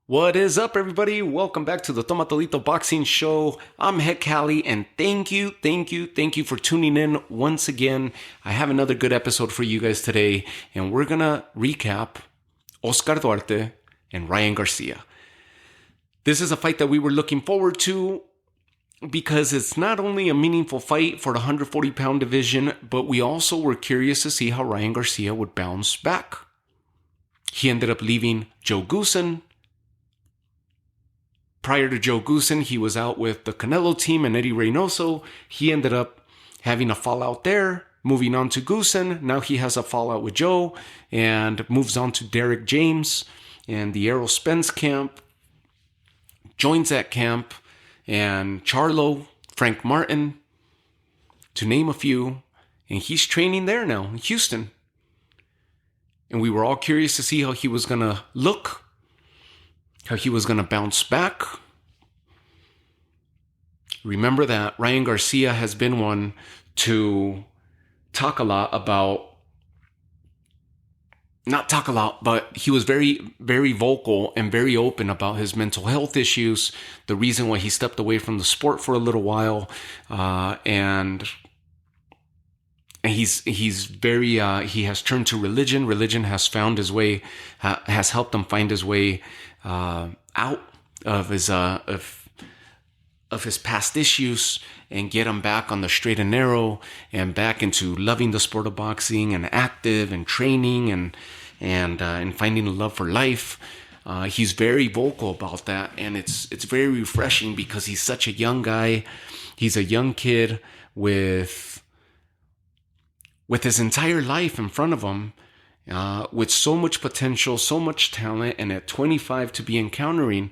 What is up, everybody? Welcome back to the Tomatolito Boxing Show. I'm Heck Cali, and thank you for tuning in once again. I have another good episode for you guys today, and we're gonna recap Oscar Duarte and Ryan Garcia. This is a fight that we were looking forward to because it's not only a meaningful fight for the 140-pound division, but we also were curious to see how Ryan Garcia would bounce back. He ended up leaving Joe Goossen. Prior to Joe Goossen, he was out with the Canelo team and Eddie Reynoso. He ended up having a fallout there, moving on to Goossen. Now he has a fallout with Joe and moves on to Derek James and the Errol Spence camp. Joins that camp, and Charlo, Frank Martin, to name a few. And he's training there now in Houston. And we were all curious to see how he was going to look, how he was going to bounce back. Remember that Ryan Garcia has been one to talk a lot about, not talk a lot, but he was very, very vocal and very open about his mental health issues, the reason why he stepped away from the sport for a little while, and he's very he has turned to religion. Religion has found his way, has helped him find his way out of his past issues and get him back on the straight and narrow and back into loving the sport of boxing and active and training and finding a love for life. He's very vocal about that, and it's very refreshing because he's such a young guy. He's a young kid with his entire life in front of him, with so much potential, so much talent, and at 25 to be encountering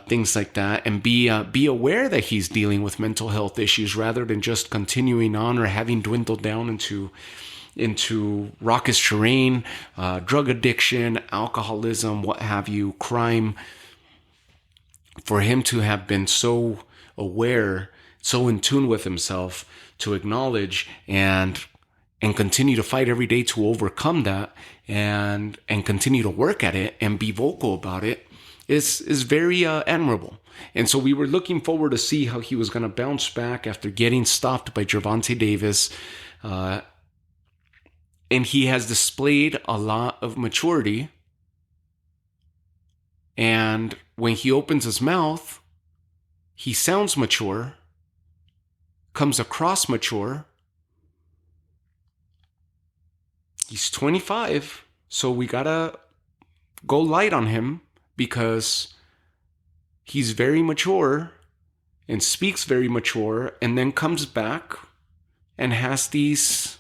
things like that and be aware that he's dealing with mental health issues rather than just continuing on or having dwindled down into raucous terrain, drug addiction, alcoholism, what have you, crime. For him to have been so aware, so in tune with himself, to acknowledge and continue to fight every day to overcome that and continue to work at it and be vocal about it is very admirable. And so we were looking forward to see how he was going to bounce back after getting stopped by Gervonta Davis. And he has displayed a lot of maturity. And when he opens his mouth, he sounds mature, comes across mature. He's 25, so we gotta go light on him because he's very mature and speaks very mature, and then comes back and has these,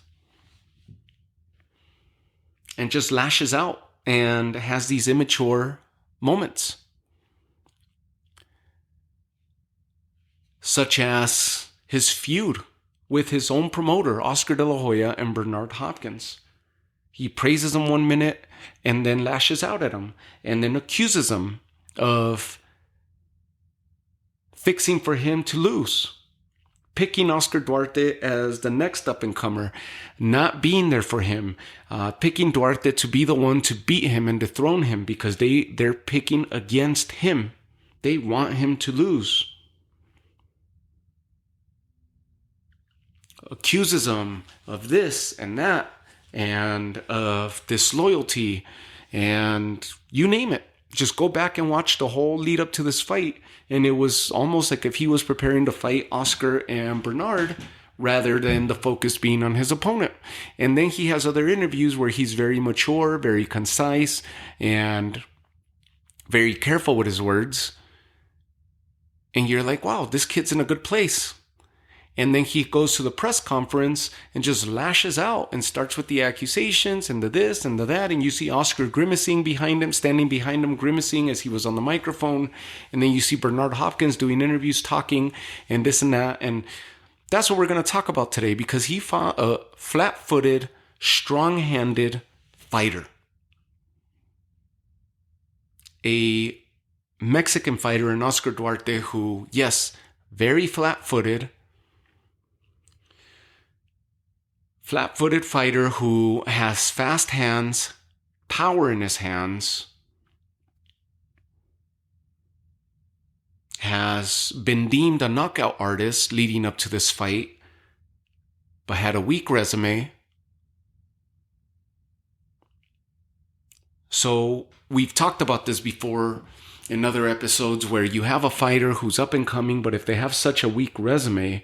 and just lashes out and has these immature moments, such as his feud with his own promoter, Oscar De La Hoya and Bernard Hopkins. He praises him 1 minute and then lashes out at him and then accuses him of fixing for him to lose, picking Oscar Duarte as the next up-and-comer, not being there for him, picking Duarte to be the one to beat him and dethrone him because they're picking against him. They want him to lose. Accuses him of this and that, and of disloyalty, and you name it. Just go back and watch the whole lead up to this fight, and it was almost like if he was preparing to fight Oscar and Bernard rather than the focus being on his opponent. And then he has other interviews where he's very mature, very concise, and very careful with his words. And you're like, wow, this kid's in a good place. And then he goes to the press conference and just lashes out and starts with the accusations and the this and the that. And you see Oscar grimacing behind him, standing behind him, grimacing as he was on the microphone. And then you see Bernard Hopkins doing interviews, talking and this and that. And that's what we're going to talk about today, because he fought a flat-footed, strong-handed fighter. A Mexican fighter in Oscar Duarte who, yes, very flat-footed fighter who has fast hands, power in his hands, has been deemed a knockout artist leading up to this fight, but had a weak resume. So we've talked about this before in other episodes, where you have a fighter who's up and coming, but if they have such a weak resume,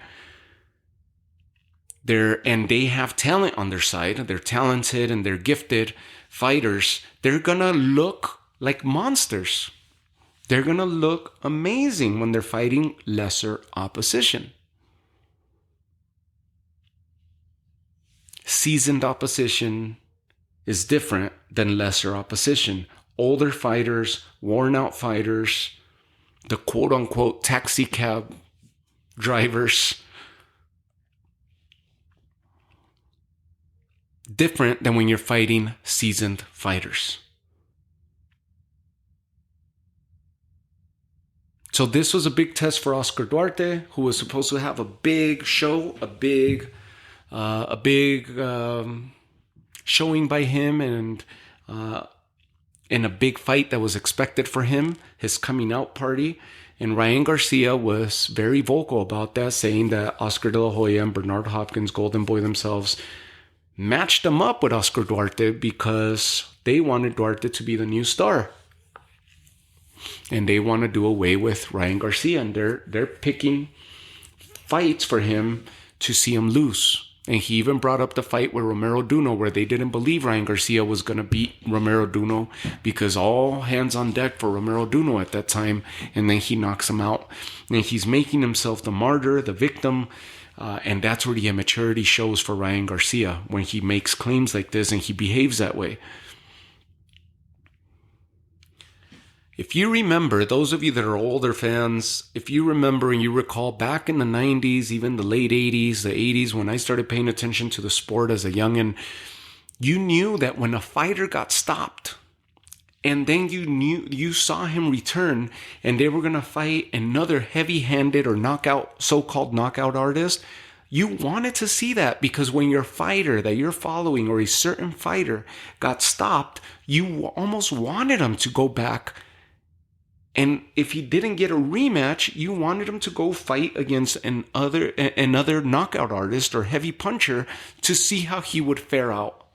and they have talent on their side, they're talented and they're gifted fighters, they're gonna look like monsters. They're gonna look amazing when they're fighting lesser opposition. Seasoned opposition is different than lesser opposition. Older fighters, worn out fighters, the quote unquote taxi cab drivers, different than when you're fighting seasoned fighters. So this was a big test for Oscar Duarte, who was supposed to have a big show, a big showing by him, and in a big fight that was expected for him, his coming out party. And Ryan Garcia was very vocal about that, saying that Oscar De La Hoya and Bernard Hopkins, Golden Boy themselves, matched him up with Oscar Duarte because they wanted Duarte to be the new star. And they want to do away with Ryan Garcia, and they're picking fights for him to see him lose. And he even brought up the fight with Romero Duno, where they didn't believe Ryan Garcia was going to beat Romero Duno because all hands on deck for Romero Duno at that time. And then he knocks him out. And he's making himself the martyr, the victim. And that's where the immaturity shows for Ryan Garcia, when he makes claims like this and he behaves that way. If you remember, those of you that are older fans, if you remember and you recall back in the 90s, even the late 80s, the 80s, when I started paying attention to the sport as a youngin', you knew that when a fighter got stopped and then you saw him return and they were going to fight another heavy-handed or so-called knockout artist, you wanted to see that, because when your fighter that you're following, or a certain fighter, got stopped, you almost wanted him to go back. And if he didn't get a rematch, you wanted him to go fight against another knockout artist or heavy puncher to see how he would fare out,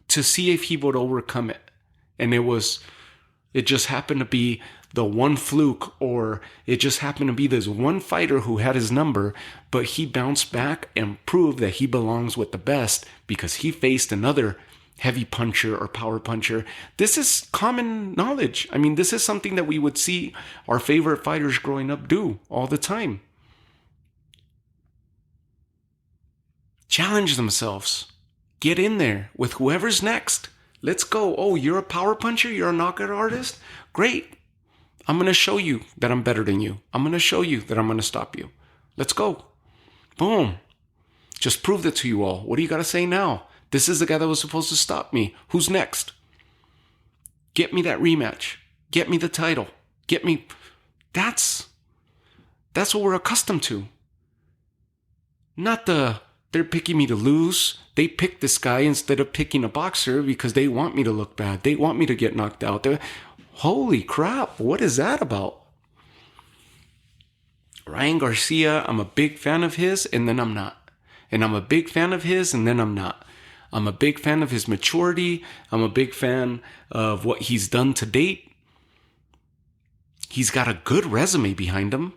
to see if he would overcome it. And it just happened to be the one fluke, or it just happened to be this one fighter who had his number, but he bounced back and proved that he belongs with the best because he faced another heavy puncher or power puncher. This is common knowledge. I mean, this is something that we would see our favorite fighters growing up do all the time. Challenge themselves. Get in there with whoever's next. Let's go. Oh, you're a power puncher? You're a knockout artist? Great. I'm going to show you that I'm better than you. I'm going to show you that I'm going to stop you. Let's go. Boom. Just proved it to you all. What do you got to say now? This is the guy that was supposed to stop me. Who's next? Get me that rematch. Get me the title. Get me... That's what we're accustomed to. Not they're picking me to lose. They picked this guy instead of picking a boxer because they want me to look bad. They want me to get knocked out. Holy crap, what is that about? Ryan Garcia, I'm a big fan of his, and then I'm not. And I'm a big fan of his, and then I'm not. I'm a big fan of his maturity. I'm a big fan of what he's done to date. He's got a good resume behind him.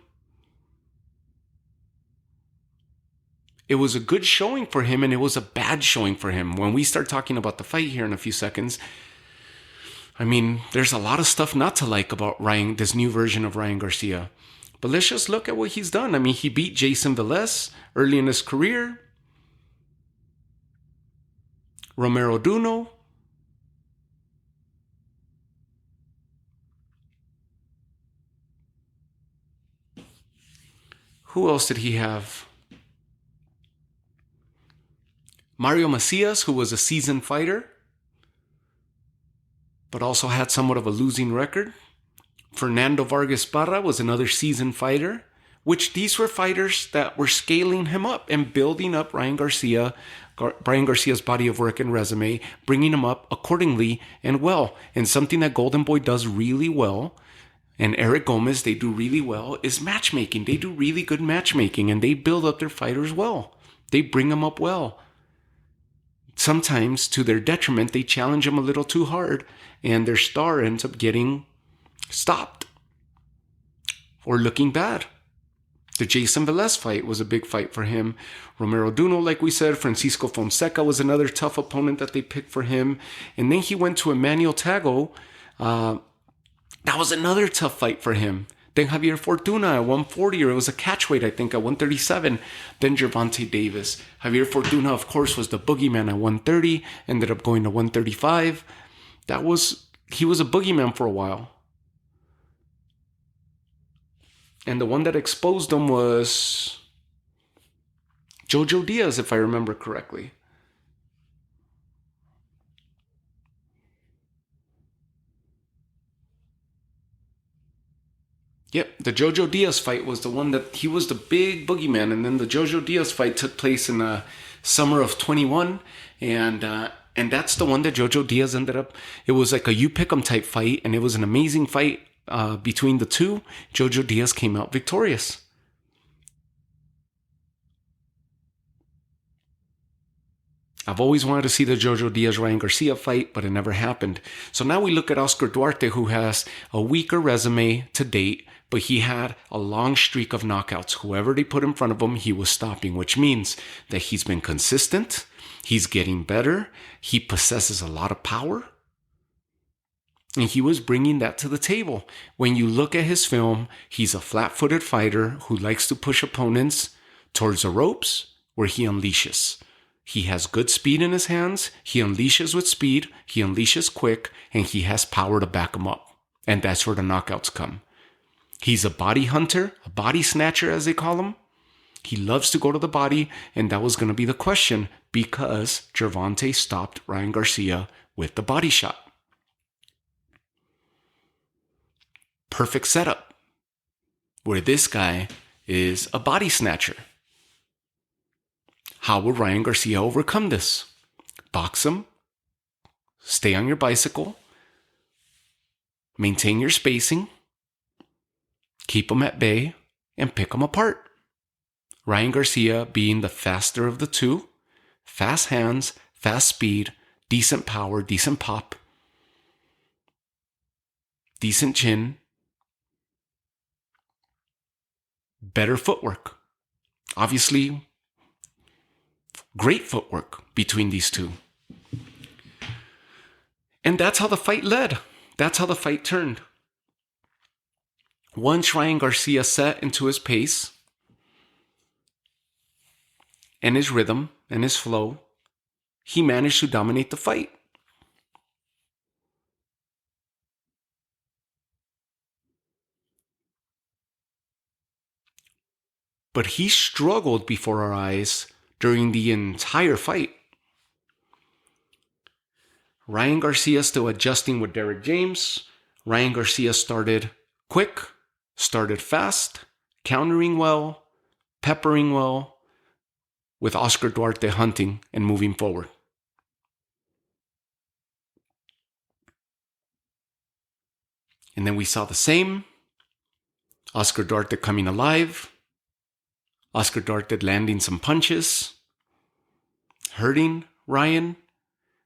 It was a good showing for him, and it was a bad showing for him. When we start talking about the fight here in a few seconds, I mean, there's a lot of stuff not to like about this new version of Ryan Garcia. But let's just look at what he's done. I mean, he beat Jason Velez early in his career. Romero Duno. Who else did he have? Mario Macias, who was a seasoned fighter, but also had somewhat of a losing record. Fernando Vargas Parra was another seasoned fighter, which these were fighters that were scaling him up and building up Ryan Garcia's body of work and resume, bringing him up accordingly and well. And something that Golden Boy does really well, and Eric Gomez, they do really well, is matchmaking. They do really good matchmaking, and they build up their fighters well. They bring them up well. Sometimes, to their detriment, they challenge them a little too hard, and their star ends up getting stopped or looking bad. The Jason Velez fight was a big fight for him. Romero Duno, like we said, Francisco Fonseca was another tough opponent that they picked for him. And then he went to Emmanuel Tago. That was another tough fight for him. Then Javier Fortuna at 140, or it was a catchweight, I think, at 137. Then Gervonta Davis. Javier Fortuna, of course, was the boogeyman at 130, ended up going to 135. He was a boogeyman for a while. And the one that exposed him was Jojo Diaz, if I remember correctly. Yep, the Jojo Diaz fight was the one that he was the big boogeyman, and then the Jojo Diaz fight took place in the summer of 21, and that's the one that Jojo Diaz ended up. It was like a you pick 'em type fight, and it was an amazing fight between the two. Jojo Diaz came out victorious. I've always wanted to see the Jojo Diaz-Ryan Garcia fight, but it never happened. So now we look at Oscar Duarte, who has a weaker resume to date, but he had a long streak of knockouts. Whoever they put in front of him, he was stopping, which means that he's been consistent, he's getting better, he possesses a lot of power, and he was bringing that to the table. When you look at his film, he's a flat-footed fighter who likes to push opponents towards the ropes where he unleashes. He has good speed in his hands, he unleashes with speed, he unleashes quick, and he has power to back him up. And that's where the knockouts come. He's a body hunter, a body snatcher as they call him. He loves to go to the body, and that was going to be the question because Gervonta stopped Ryan Garcia with the body shot. Perfect setup, where this guy is a body snatcher. How will Ryan Garcia overcome this? Box him, stay on your bicycle, maintain your spacing, keep him at bay, and pick him apart. Ryan Garcia being the faster of the two, fast hands, fast speed, decent power, decent pop, decent chin, better footwork. Obviously, great footwork between these two. And that's how the fight led. That's how the fight turned. Once Ryan Garcia set into his pace and his rhythm and his flow, he managed to dominate the fight. But he struggled before our eyes during the entire fight. Ryan Garcia still adjusting with Derek James. Ryan Garcia started quick, started fast, countering well, peppering well, with Oscar Duarte hunting and moving forward. And then we saw the same. Oscar Duarte coming alive. Oscar Duarte landing some punches, hurting Ryan,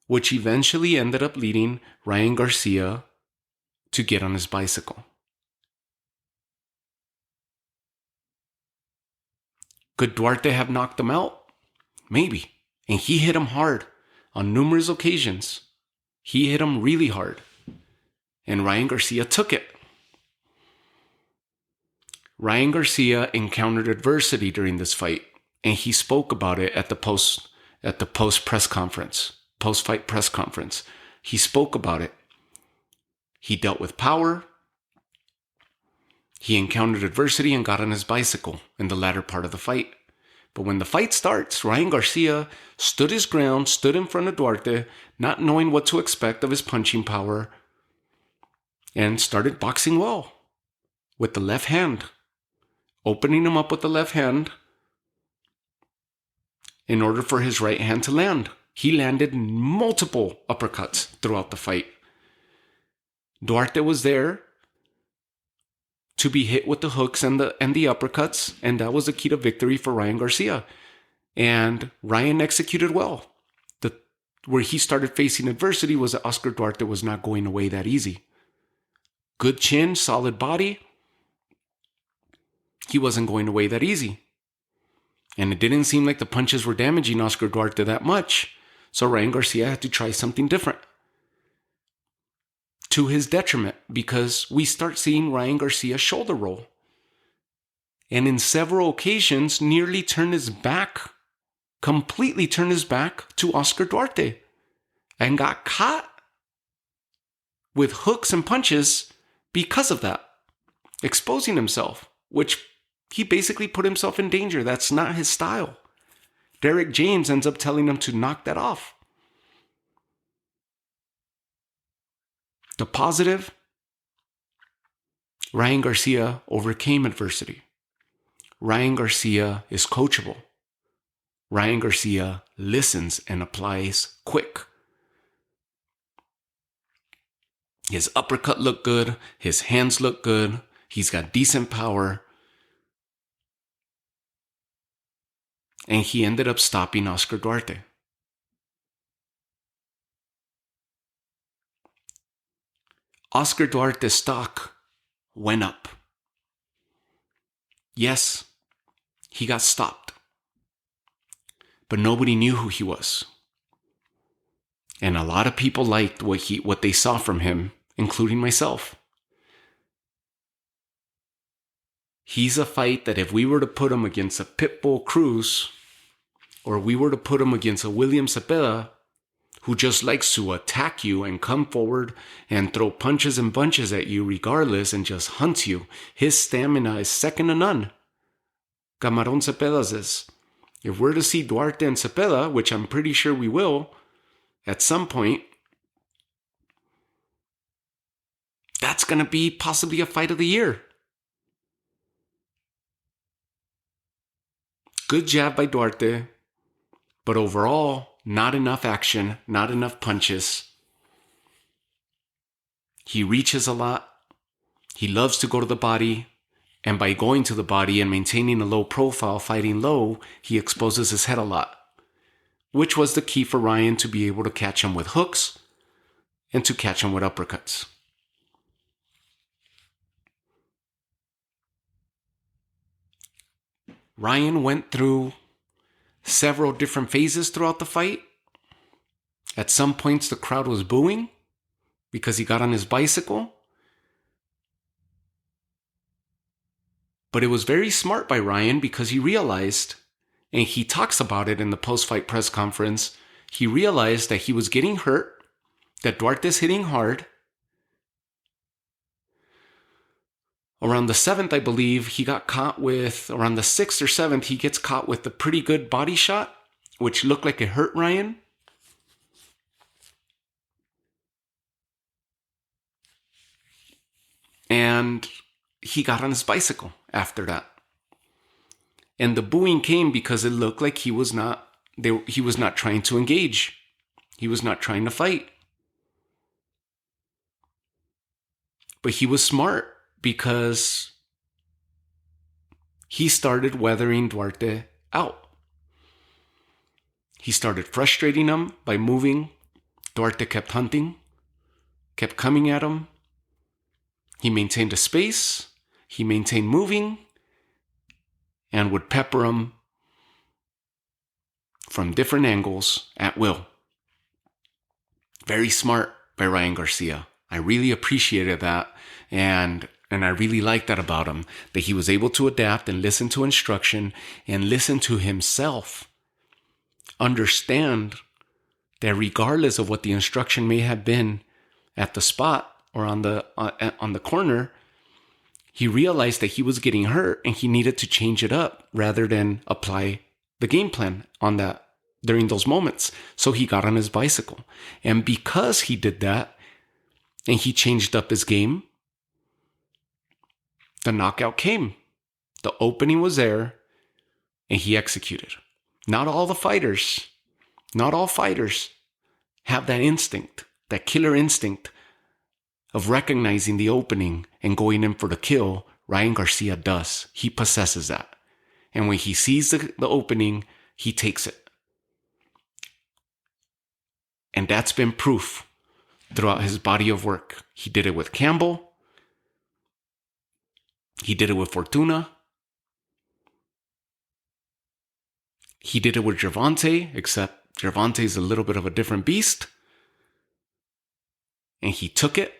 which eventually ended up leading Ryan Garcia to get on his bicycle. Could Duarte have knocked him out? Maybe. And he hit him hard on numerous occasions. He hit him really hard. And Ryan Garcia took it. Ryan Garcia encountered adversity during this fight, and he spoke about it at the post-fight press conference. He spoke about it. He dealt with power. He encountered adversity and got on his bicycle in the latter part of the fight. But when the fight starts, Ryan Garcia stood his ground, stood in front of Duarte, not knowing what to expect of his punching power, and started boxing well with the left hand, opening him up with the left hand in order for his right hand to land. He landed multiple uppercuts throughout the fight. Duarte was there to be hit with the hooks and the uppercuts, and that was the key to victory for Ryan Garcia. And Ryan executed well. Where he started facing adversity was that Oscar Duarte was not going away that easy. Good chin, solid body. He wasn't going away that easy. And it didn't seem like the punches were damaging Oscar Duarte that much. So Ryan Garcia had to try something different. To his detriment, because we start seeing Ryan Garcia shoulder roll. And in several occasions, nearly turn his back, completely turn his back to Oscar Duarte. And got caught with hooks and punches because of that. Exposing himself, which he basically put himself in danger. That's not his style. Derek James ends up telling him to knock that off. The positive, Ryan Garcia overcame adversity. Ryan Garcia is coachable. Ryan Garcia listens and applies quick. His uppercut looked good. His hands look good. He's got decent power. And he ended up stopping Oscar Duarte. Oscar Duarte's stock went up. Yes, he got stopped. But nobody knew who he was. And a lot of people liked what they saw from him, including myself. He's a fight that if we were to put him against a Pitbull Cruz, or we were to put him against a William Cepeda, who just likes to attack you and come forward and throw punches and bunches at you regardless and just hunts you, his stamina is second to none. Camarón Cepeda's is. If we're to see Duarte and Cepeda, which I'm pretty sure we will, at some point, that's going to be possibly a fight of the year. Good jab by Duarte, but overall, not enough action, not enough punches. He reaches a lot. He loves to go to the body. And by going to the body and maintaining a low profile, fighting low, he exposes his head a lot. Which was the key for Ryan to be able to catch him with hooks and to catch him with uppercuts. Ryan went through several different phases throughout the fight. At some points, the crowd was booing because he got on his bicycle. But it was very smart by Ryan because he realized, and he talks about it in the post-fight press conference, he realized that he was getting hurt, that Duarte's hitting hard. Around the 7th, I believe, he got caught with, around the 6th or 7th, he gets caught with a pretty good body shot, which looked like it hurt Ryan. And he got on his bicycle after that. And the booing came because it looked like he was not trying to engage. He was not trying to fight. But he was smart because he started weathering Duarte out. He started frustrating him by moving. Duarte kept hunting, kept coming at him. He maintained a space. He maintained moving and would pepper him from different angles at will. Very smart by Ryan Garcia. I really appreciated that, and I really liked that about him, that he was able to adapt and listen to instruction and listen to himself. Understand that regardless of what the instruction may have been at the spot or on the corner, he realized that he was getting hurt and he needed to change it up rather than apply the game plan on that during those moments. So he got on his bicycle. And because he did that and he changed up his game, the knockout came. The opening was there and he executed. Not all fighters have that instinct, that killer instinct of recognizing the opening and going in for the kill Ryan Garcia does. He possesses that. And when he sees the opening, he takes it. And that's been proof throughout his body of work. He did it with Campbell. He did it with Fortuna. He did it with Gervonta, except Gervonta is a little bit of a different beast. And he took it,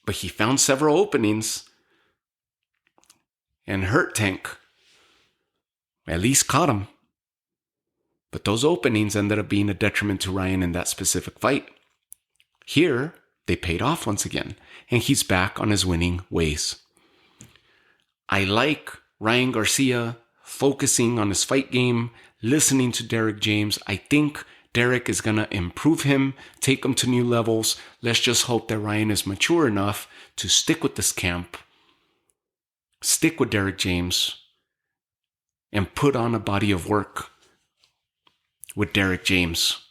but he found several openings. And Hurt Tank at least caught him. But those openings ended up being a detriment to Ryan in that specific fight. Here, they paid off once again, and he's back on his winning ways. I like Ryan Garcia focusing on his fight game, listening to Derek James. I think Derek is going to improve him, take him to new levels. Let's just hope that Ryan is mature enough to stick with this camp, stick with Derek James, and put on a body of work with Derek James.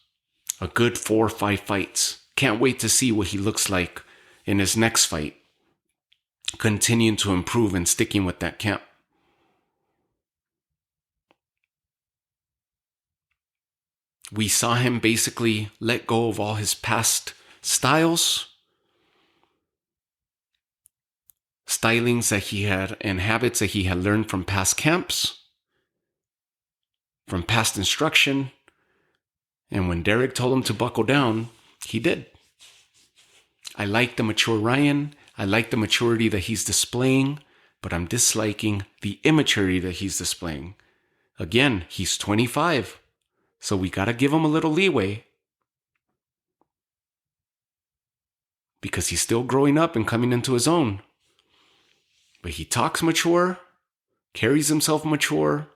A good 4 or 5 fights. Can't wait to see what he looks like in his next fight. Continuing to improve and sticking with that camp. We saw him basically let go of all his past stylings that he had and habits that he had learned from past camps, from past instruction. And when Derek told him to buckle down, he did. I like the mature Ryan. I like the maturity that he's displaying, but I'm disliking the immaturity that he's displaying. Again, he's 25, so we gotta give him a little leeway because he's still growing up and coming into his own. But he talks mature, carries himself mature,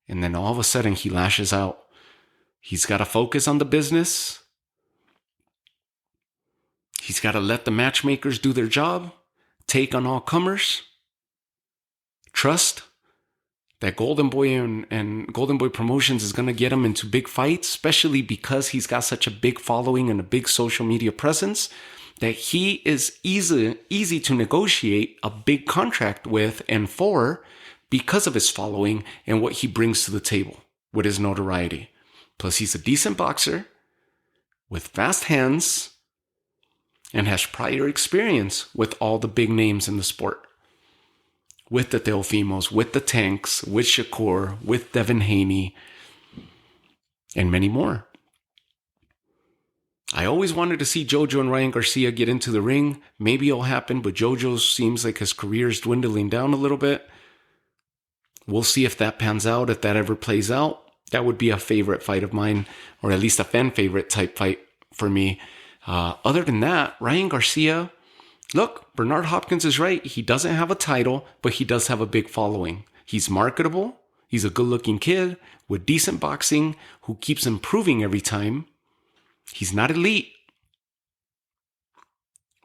and then all of a sudden he lashes out. He's got to focus on the business. He's got to let the matchmakers do their job, take on all comers, trust that Golden Boy and Golden Boy Promotions is going to get him into big fights, especially because he's got such a big following and a big social media presence that he is easy to negotiate a big contract with and for because of his following and what he brings to the table with his notoriety. Plus, he's a decent boxer with fast hands and has prior experience with all the big names in the sport. With the Teofimos, with the Tanks, with Shakur, with Devin Haney, and many more. I always wanted to see Jojo and Ryan Garcia get into the ring. Maybe it'll happen, but Jojo seems like his career is dwindling down a little bit. We'll see if that pans out, if that ever plays out. That would be a favorite fight of mine, or at least a fan favorite type fight for me. Other than that, Ryan Garcia, look, Bernard Hopkins is right. He doesn't have a title, but he does have a big following. He's marketable. He's a good-looking kid with decent boxing who keeps improving every time. He's not elite,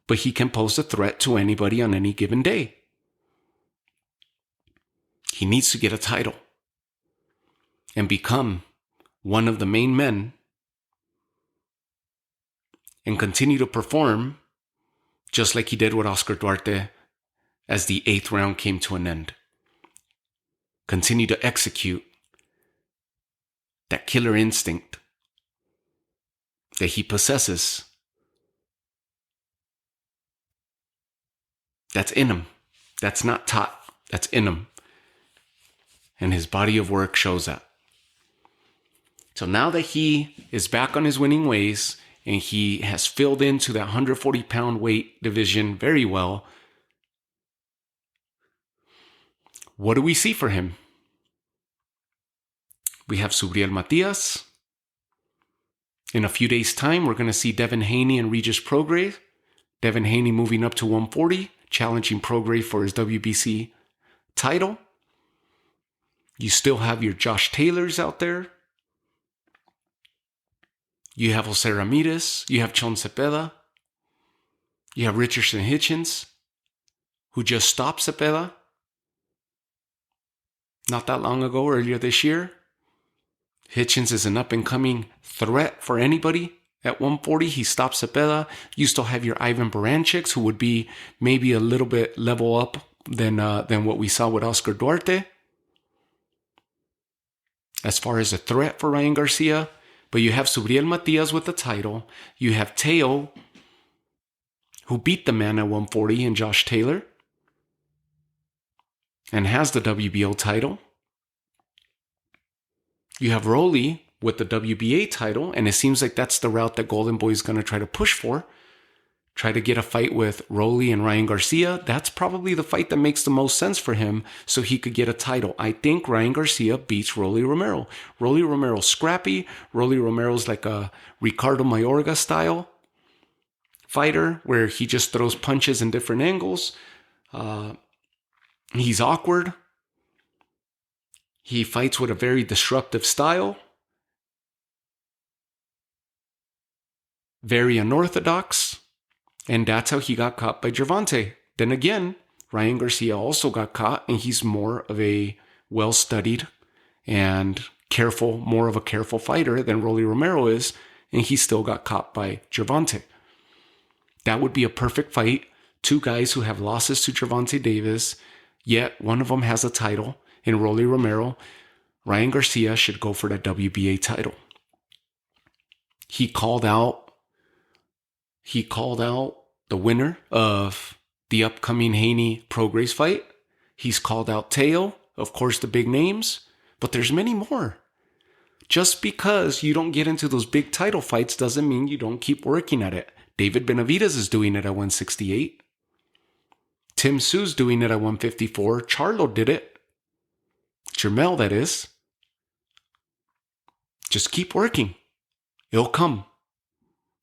but he can pose a threat to anybody on any given day. He needs to get a title and become one of the main men and continue to perform just like he did with Oscar Duarte as the 8th round came to an end. Continue to execute that killer instinct that he possesses. That's in him. That's not taught. That's in him. And his body of work shows that. So now that he is back on his winning ways and he has filled into that 140-pound weight division very well, what do we see for him? We have Subriel Matias. In a few days' time, we're going to see Devin Haney and Regis Prograis. Devin Haney moving up to 140, challenging Prograis for his WBC title. You still have your Josh Taylors out there. You have Jose Ramirez. You have Chon Cepeda. You have Richardson Hitchens, who just stopped Cepeda not that long ago, earlier this year. Hitchens is an up-and-coming threat for anybody. At 140, he stopped Cepeda. You still have your Ivan Baranchiks, who would be maybe a little bit level up than what we saw with Oscar Duarte as far as a threat for Ryan Garcia. But you have Subriel Matias with the title. You have Teo, who beat the man at 140 in Josh Taylor and has the WBO title. You have Rolly with the WBA title, and it seems like that's the route that Golden Boy is going to try to push for. Try to get a fight with Rolly and Ryan Garcia. That's probably the fight that makes the most sense for him so he could get a title. I think Ryan Garcia beats Rolly Romero. Rolly Romero's scrappy. Rolly Romero's like a Ricardo Mayorga style fighter where he just throws punches in different angles. He's awkward. He fights with a very disruptive style. Very unorthodox. And that's how he got caught by Gervonta. Then again, Ryan Garcia also got caught, and he's more of a well-studied and more of a careful fighter than Rolly Romero is, and he still got caught by Gervonta. That would be a perfect fight. Two guys who have losses to Gervonta Davis, yet one of them has a title in Rolly Romero. Ryan Garcia should go for that WBA title. He called out the winner of the upcoming Haney Prograis fight. He's called out Teo, of course, the big names, but there's many more. Just because you don't get into those big title fights doesn't mean you don't keep working at it. David Benavidez is doing it at 168. Tim Tszju's doing it at 154. Charlo did it. Jermell, that is. Just keep working. It'll come.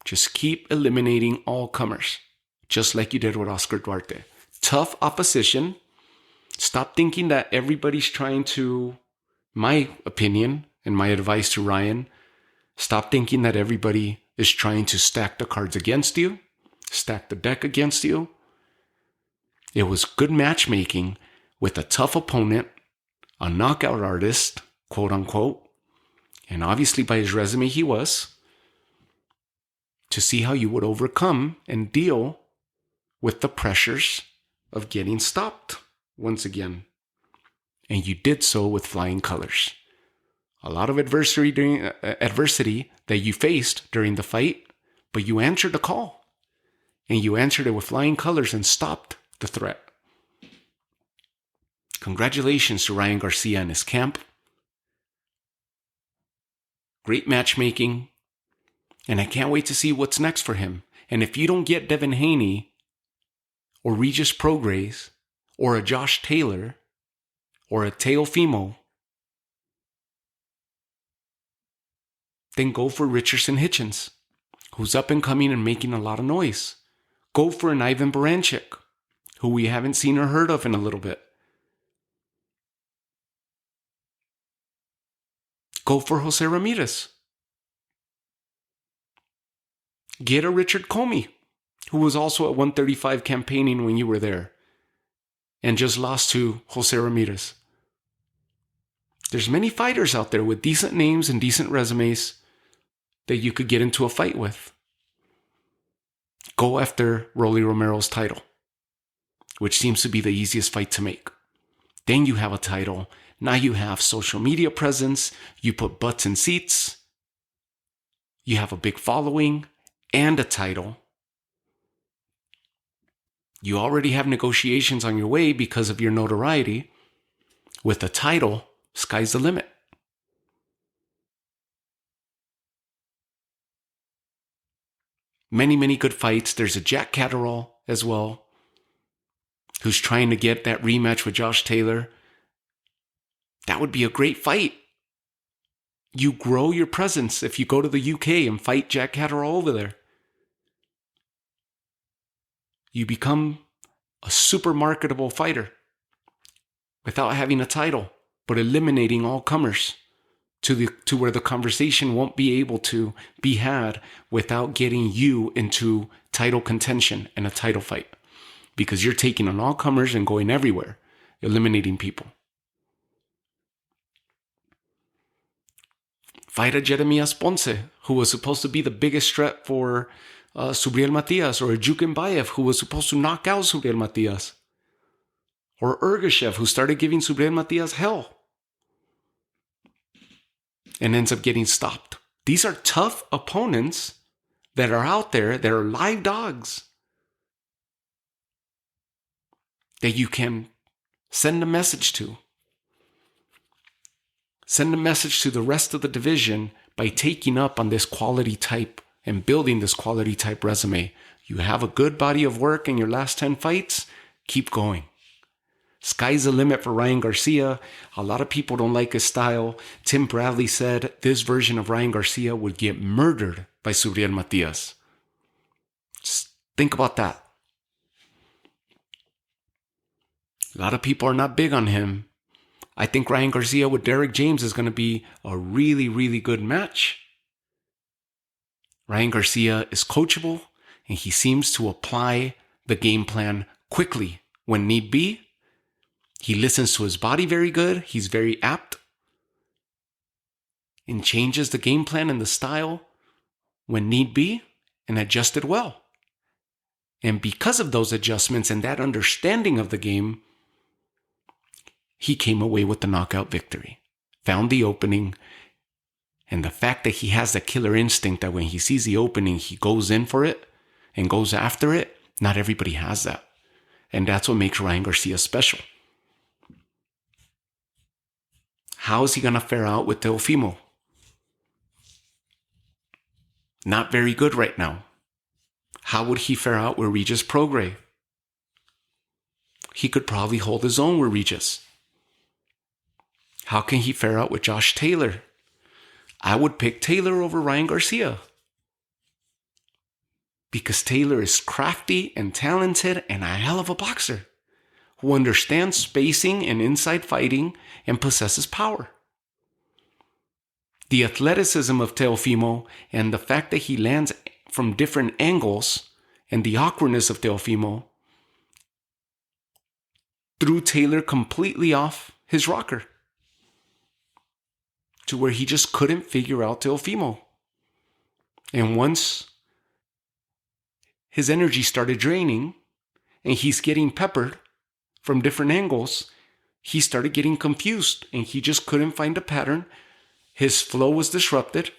Just keep eliminating all comers, just like you did with Oscar Duarte. Tough opposition. Stop thinking that everybody's trying to, my opinion and my advice to Ryan, stop thinking that everybody is trying to stack the cards against you, stack the deck against you. It was good matchmaking with a tough opponent, a knockout artist, quote unquote, and obviously by his resume he was, to see how you would overcome and deal with the pressures of getting stopped once again. And you did so with flying colors. A lot of adversity that you faced during the fight, but you answered the call. And you answered it with flying colors and stopped the threat. Congratulations to Ryan Garcia and his camp. Great matchmaking. And I can't wait to see what's next for him. And if you don't get Devin Haney or Regis Prograis or a Josh Taylor or a Teofimo, then go for Richardson Hitchens, who's up and coming and making a lot of noise. Go for an Ivan Baranchik, who we haven't seen or heard of in a little bit. Go for Jose Ramirez. Get a Richard Comey, who was also at 135 campaigning when you were there and just lost to Jose Ramirez. There's many fighters out there with decent names and decent resumes that you could get into a fight with. Go after Rolly Romero's title, which seems to be the easiest fight to make. Then you have a title. Now you have social media presence. You put butts in seats. You have a big following and a title. You already have negotiations on your way because of your notoriety. With a title, sky's the limit. Many, many good fights. There's a Jack Catterall as well, who's trying to get that rematch with Josh Taylor. That would be a great fight. You grow your presence if you go to the UK and fight Jack Catterall over there. You become a super marketable fighter without having a title, but eliminating all comers to where the conversation won't be able to be had without getting you into title contention and a title fight, because you're taking on all comers and going everywhere, eliminating people. Fight a Jeremias Ponce, who was supposed to be the biggest threat for Subriel Matias, or a Jukin Bayev, who was supposed to knock out Subriel Matias. Or Ergashev, who started giving Subriel Matias hell and ends up getting stopped. These are tough opponents that are out there, that are live dogs, that you can send a message to. Send a message to the rest of the division by taking up on this quality type and building this quality type resume. You have a good body of work in your last 10 fights, keep going. Sky's the limit for Ryan Garcia. A lot of people don't like his style. Tim Bradley said this version of Ryan Garcia would get murdered by Subriel Matias. Just think about that. A lot of people are not big on him. I think Ryan Garcia with Derek James is going to be a really, really good match. Ryan Garcia is coachable, and he seems to apply the game plan quickly when need be. He listens to his body very good. He's very apt and changes the game plan and the style when need be and adjusted well. And because of those adjustments and that understanding of the game, he came away with the knockout victory, found the opening, and the fact that he has that killer instinct that when he sees the opening, he goes in for it and goes after it. Not everybody has that. And that's what makes Ryan Garcia special. How is he going to fare out with Teofimo? Not very good right now. How would he fare out with Regis Prograis? He could probably hold his own with Regis. How can he fare out with Josh Taylor? I would pick Taylor over Ryan Garcia. Because Taylor is crafty and talented and a hell of a boxer who understands spacing and inside fighting and possesses power. The athleticism of Teofimo and the fact that he lands from different angles and the awkwardness of Teofimo threw Taylor completely off his rocker to where he just couldn't figure out Teofimo. And once his energy started draining and he's getting peppered from different angles, he started getting confused and he just couldn't find a pattern. His flow was disrupted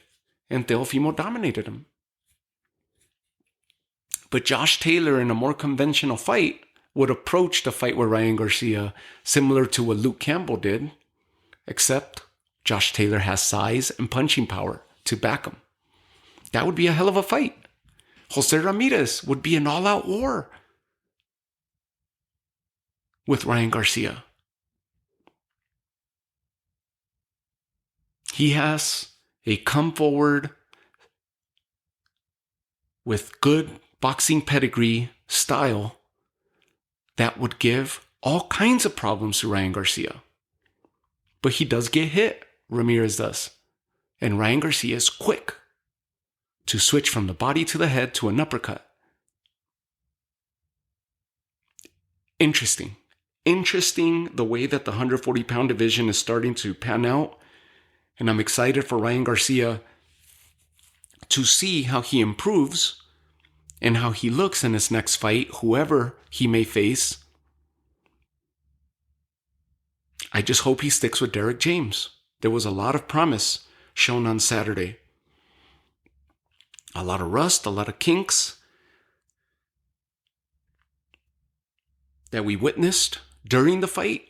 and Teofimo dominated him. But Josh Taylor in a more conventional fight would approach the fight with Ryan Garcia similar to what Luke Campbell did, except Josh Taylor has size and punching power to back him. That would be a hell of a fight. Jose Ramirez would be an all-out war with Ryan Garcia. He has a come forward with good boxing pedigree style that would give all kinds of problems to Ryan Garcia. But he does get hit, Ramirez does. And Ryan Garcia is quick to switch from the body to the head to an uppercut. Interesting the way that the 140-pound division is starting to pan out. And I'm excited for Ryan Garcia to see how he improves and how he looks in his next fight, whoever he may face. I just hope he sticks with Derek James. There was a lot of promise shown on Saturday. A lot of rust, a lot of kinks that we witnessed during the fight,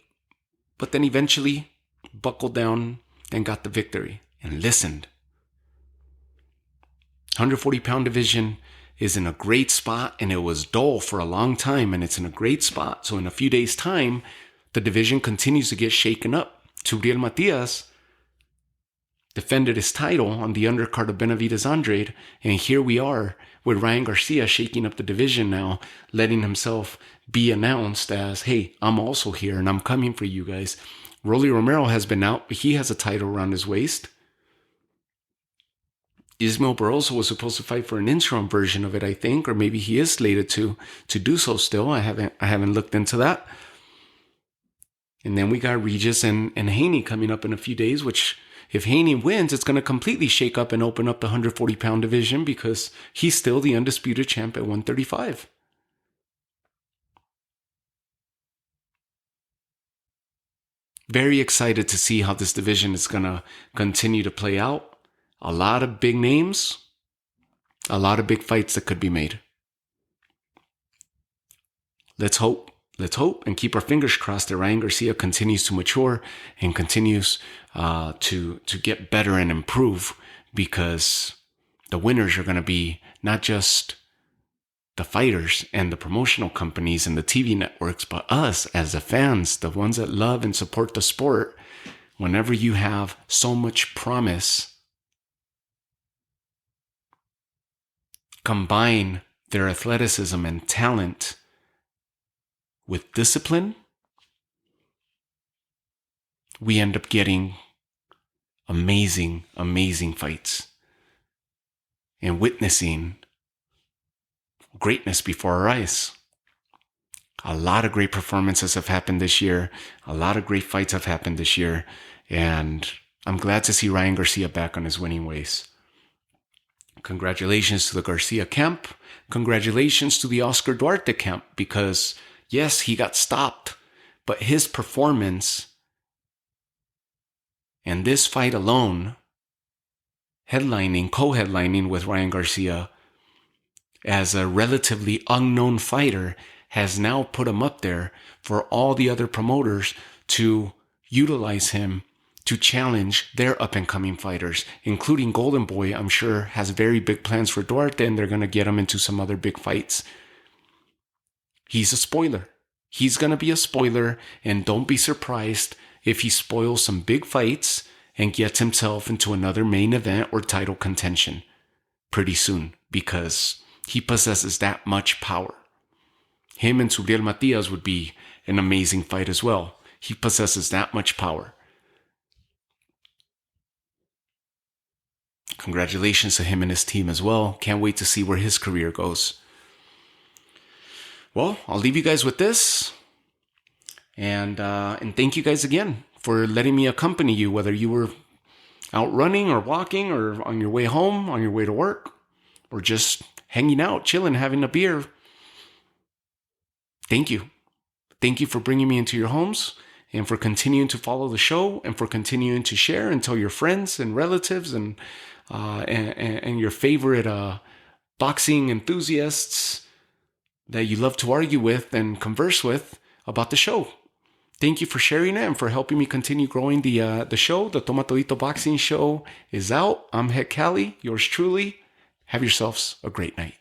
but then eventually buckled down and got the victory and listened. 140-pound division is in a great spot, and it was dull for a long time, and it's in a great spot. So in a few days' time, the division continues to get shaken up. Subriel Matias defended his title on the undercard of Benavidez Andrade, and here we are with Ryan Garcia shaking up the division now, letting himself be announced as, hey, I'm also here and I'm coming for you guys. Rolly Romero has been out, but he has a title around his waist. Ismael Barroso was supposed to fight for an interim version of it, I think, or maybe he is slated to do so still. I haven't looked into that. And then we got Regis and Haney coming up in a few days, which if Haney wins, it's going to completely shake up and open up the 140-pound division because he's still the undisputed champ at 135. Very excited to see how this division is going to continue to play out. A lot of big names, a lot of big fights that could be made. Let's hope and keep our fingers crossed that Ryan Garcia continues to mature and continues to get better and improve, because the winners are going to be not just the fighters and the promotional companies and the TV networks, but us as the fans, the ones that love and support the sport. Whenever you have so much promise, combine their athleticism and talent with discipline, we end up getting amazing, amazing fights and witnessing greatness before our eyes. A lot of great performances have happened this year. A lot of great fights have happened this year. And I'm glad to see Ryan Garcia back on his winning ways. Congratulations to the Garcia camp. Congratulations to the Oscar Duarte camp, because yes, he got stopped, but his performance and this fight alone, co-headlining with Ryan Garcia as a relatively unknown fighter, has now put him up there for all the other promoters to utilize him to challenge their up-and-coming fighters, including Golden Boy. I'm sure has very big plans for Duarte, and they're going to get him into some other big fights. He's a spoiler. He's going to be a spoiler, and don't be surprised if he spoils some big fights and gets himself into another main event or title contention pretty soon, because he possesses that much power. Him and Suriel Matias would be an amazing fight as well. He possesses that much power. Congratulations to him and his team as well. Can't wait to see where his career goes. Well, I'll leave you guys with this. And thank you guys again for letting me accompany you, whether you were out running or walking or on your way home, on your way to work, or just hanging out, chilling, having a beer. Thank you. Thank you for bringing me into your homes, and for continuing to follow the show, and for continuing to share and tell your friends and relatives and your favorite boxing enthusiasts that you love to argue with and converse with about the show. Thank you for sharing it and for helping me continue growing the show. The Toma Todito Boxing Show is out. I'm Het Cali, yours truly. Have yourselves a great night.